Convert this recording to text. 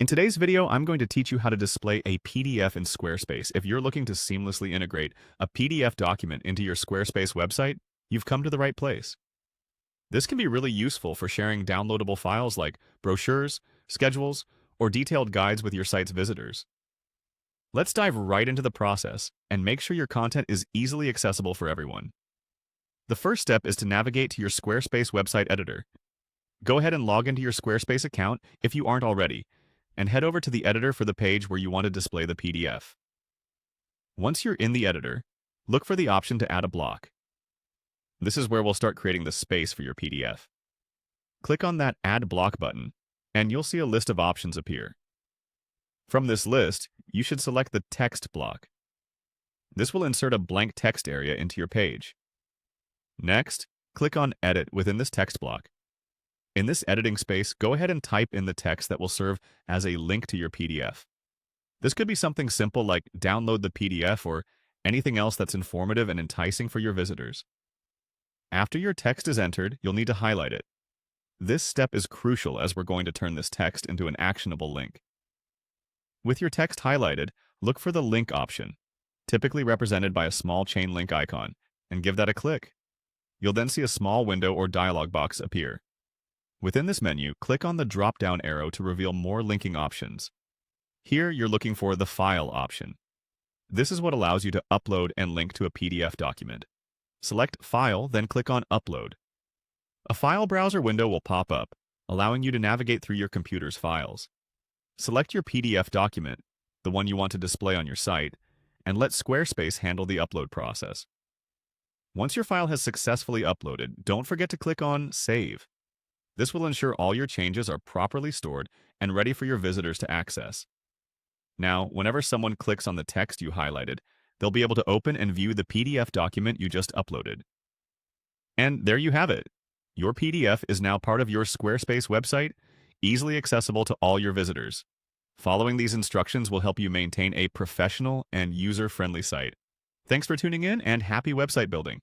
In today's video, I'm going to teach you how to display a PDF in Squarespace. If you're looking to seamlessly integrate a PDF document into your Squarespace website, you've come to the right place. This can be really useful for sharing downloadable files like brochures, schedules, or detailed guides with your site's visitors. Let's dive right into the process and make sure your content is easily accessible for everyone. The first step is to navigate to your Squarespace website editor. Go ahead and log into your Squarespace account if you aren't already, and head over to the editor for the page where you want to display the PDF. Once you're in the editor, look for the option to add a block. This is where we'll start creating the space for your PDF. Click on that Add Block button, and you'll see a list of options appear. From this list, you should select the Text block. This will insert a blank text area into your page. Next, click on Edit within this text block. In this editing space, go ahead and type in the text that will serve as a link to your PDF. This could be something simple like download the PDF or anything else that's informative and enticing for your visitors. After your text is entered, you'll need to highlight it. This step is crucial as we're going to turn this text into an actionable link. With your text highlighted, look for the link option, typically represented by a small chain link icon, and give that a click. You'll then see a small window or dialog box appear. Within this menu, click on the drop-down arrow to reveal more linking options. Here, you're looking for the File option. This is what allows you to upload and link to a PDF document. Select File, then click on Upload. A file browser window will pop up, allowing you to navigate through your computer's files. Select your PDF document, the one you want to display on your site, and let Squarespace handle the upload process. Once your file has successfully uploaded, don't forget to click on Save. This will ensure all your changes are properly stored and ready for your visitors to access. Now, whenever someone clicks on the text you highlighted, they'll be able to open and view the PDF document you just uploaded. And there you have it. Your PDF is now part of your Squarespace website, easily accessible to all your visitors. Following these instructions will help you maintain a professional and user-friendly site. Thanks for tuning in and happy website building.